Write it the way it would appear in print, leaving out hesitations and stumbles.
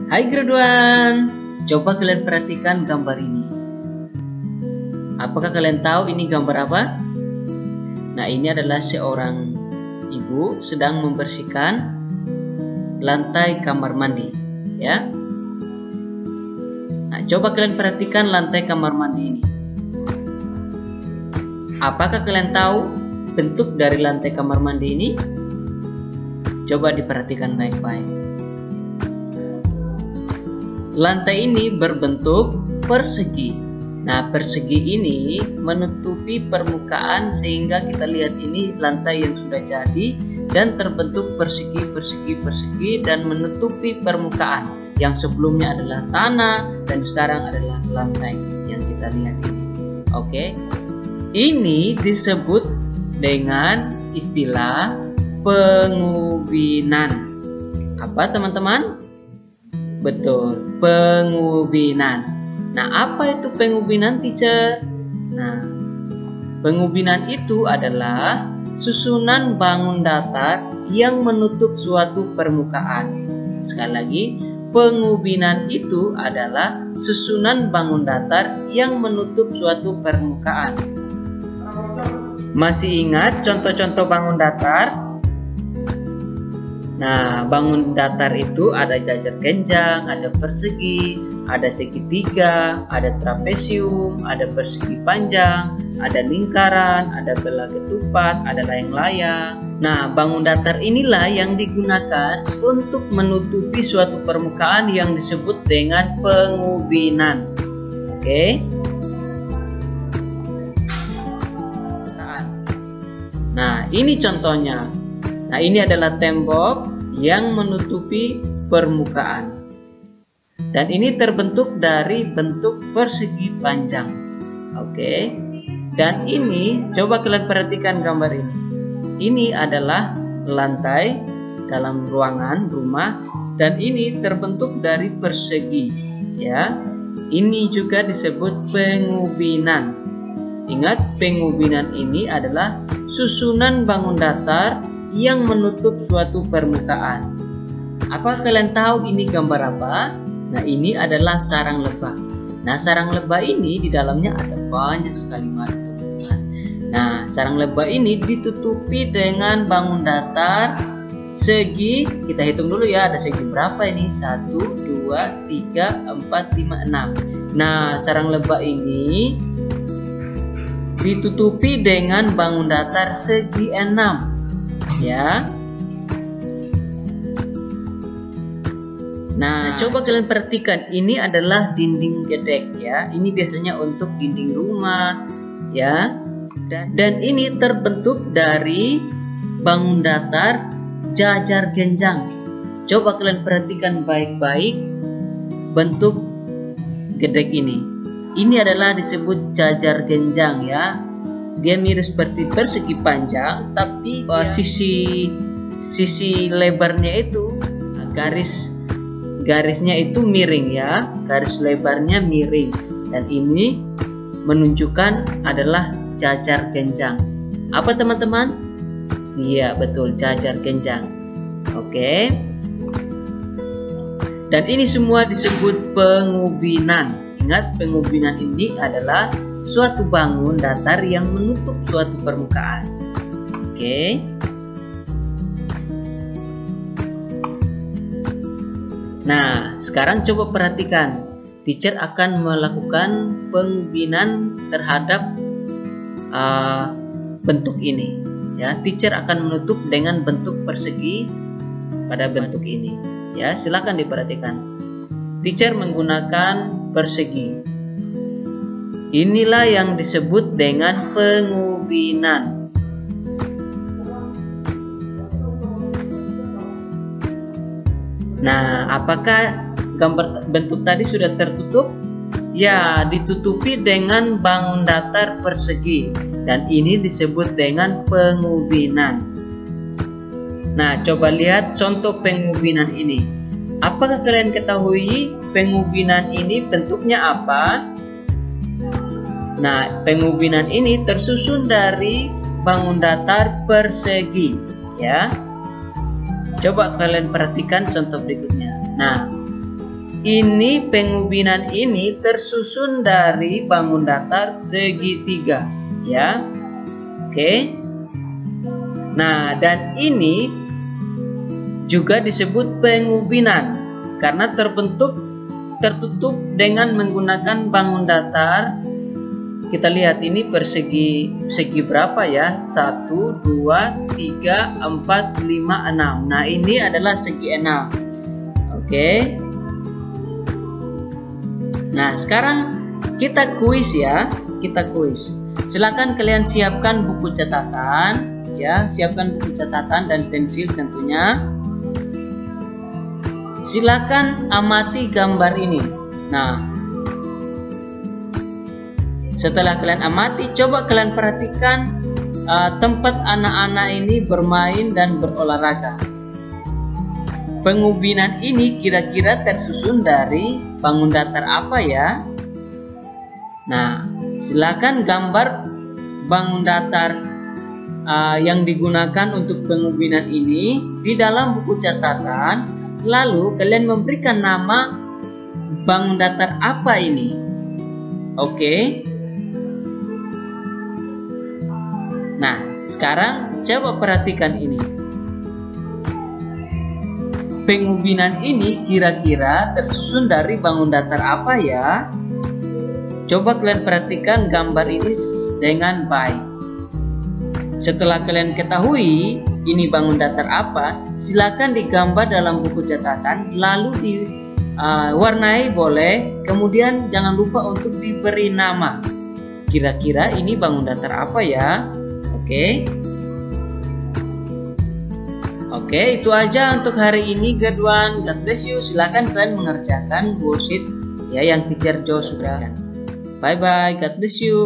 Hai graduan, coba kalian perhatikan gambar ini. Apakah kalian tahu ini gambar apa? Nah, ini adalah seorang ibu sedang membersihkan lantai kamar mandi, ya. Nah, coba kalian perhatikan lantai kamar mandi ini. Apakah kalian tahu bentuk dari lantai kamar mandi ini? Coba diperhatikan baik-baik. Lantai ini berbentuk persegi. Nah, persegi ini menutupi permukaan sehingga kita lihat ini lantai yang sudah jadi dan terbentuk persegi dan menutupi permukaan yang sebelumnya adalah tanah dan sekarang adalah lantai yang kita lihat ini. Oke. Ini disebut dengan istilah pengubinan. Apa teman-teman? Betul, pengubinan. Nah, apa itu pengubinan, teacher? Nah, pengubinan itu adalah susunan bangun datar yang menutup suatu permukaan. Sekali lagi, pengubinan itu adalah susunan bangun datar yang menutup suatu permukaan. Masih ingat contoh-contoh bangun datar? Nah, bangun datar itu ada jajar genjang, ada persegi, ada segitiga, ada trapesium, ada persegi panjang, ada lingkaran, ada belah ketupat, ada layang-layang. Nah, bangun datar inilah yang digunakan untuk menutupi suatu permukaan yang disebut dengan pengubinan. Oke. Nah, ini contohnya. Nah, ini adalah tembok yang menutupi permukaan. Dan ini terbentuk dari bentuk persegi panjang. Oke. Dan ini, coba kalian perhatikan gambar ini. Ini adalah lantai dalam ruangan rumah dan ini terbentuk dari persegi, ya. Ini juga disebut pengubinan. Ingat, pengubinan ini adalah susunan bangun datar yang menutup suatu permukaan. Apa kalian tahu ini gambar apa? Nah, ini adalah sarang lebah. Nah, sarang lebah ini di dalamnya ada banyak sekali madu, teman-teman. Nah, sarang lebah ini ditutupi dengan bangun datar segi, kita hitung dulu ya, ada segi berapa ini? 1, 2, 3, 4, 5, 6. Nah, sarang lebah ini ditutupi dengan bangun datar segi 6, ya. Nah, coba kalian perhatikan, ini adalah dinding gedek, ya. Ini biasanya untuk dinding rumah, ya. Dan ini terbentuk dari bangun datar jajar genjang. Coba kalian perhatikan baik-baik bentuk gedek ini. Ini adalah disebut jajar genjang, ya. Dia mirip seperti persegi panjang, tapi sisi lebarnya itu garisnya itu miring, ya. Garis lebarnya miring. Dan ini menunjukkan adalah jajar genjang. Apa teman-teman? Iya, betul, jajar genjang. Oke. Dan ini semua disebut pengubinan. Ingat, pengubinan ini adalah suatu bangun datar yang menutup suatu permukaan. Oke. Nah, sekarang coba perhatikan. Teacher akan melakukan pengubinan terhadap bentuk ini. Ya, teacher akan menutup dengan bentuk persegi pada bentuk ini. Ya, silakan diperhatikan. Teacher menggunakan persegi. Inilah yang disebut dengan pengubinan. Nah, apakah gambar bentuk tadi sudah tertutup? Ya, ditutupi dengan bangun datar persegi dan ini disebut dengan pengubinan. Nah, coba lihat contoh pengubinan ini. Apakah kalian ketahui pengubinan ini bentuknya apa? Nah, pengubinan ini tersusun dari bangun datar persegi, ya. Coba kalian perhatikan contoh berikutnya. Nah, ini pengubinan ini tersusun dari bangun datar segitiga, ya. Oke. Nah, dan ini juga disebut pengubinan karena tertutup dengan menggunakan bangun datar. Kita lihat ini persegi berapa ya? 1, 2, 3, 4, 5, 6. Nah, ini adalah segi 6. Oke. Nah, sekarang kita kuis ya. Kita kuis. Silakan kalian siapkan buku catatan ya, siapkan buku catatan dan pensil tentunya. Silakan amati gambar ini. Nah, setelah kalian amati, coba kalian perhatikan tempat anak-anak ini bermain dan berolahraga. Pengubinan ini kira-kira tersusun dari bangun datar apa ya? Nah, silakan gambar bangun datar yang digunakan untuk pengubinan ini di dalam buku catatan. Lalu kalian memberikan nama bangun datar apa ini. Oke. Nah, sekarang coba perhatikan ini. Pengubinan ini kira-kira tersusun dari bangun datar apa ya? Coba kalian perhatikan gambar ini dengan baik. Setelah kalian ketahui ini bangun datar apa, silakan digambar dalam buku catatan, lalu diwarnai boleh, kemudian jangan lupa untuk diberi nama. Kira-kira ini bangun datar apa ya? Oke, itu aja untuk hari ini grade 1. God bless you. Silakan kalian mengerjakan worksheet ya yang teacher Joe sudah. Bye bye. God bless you.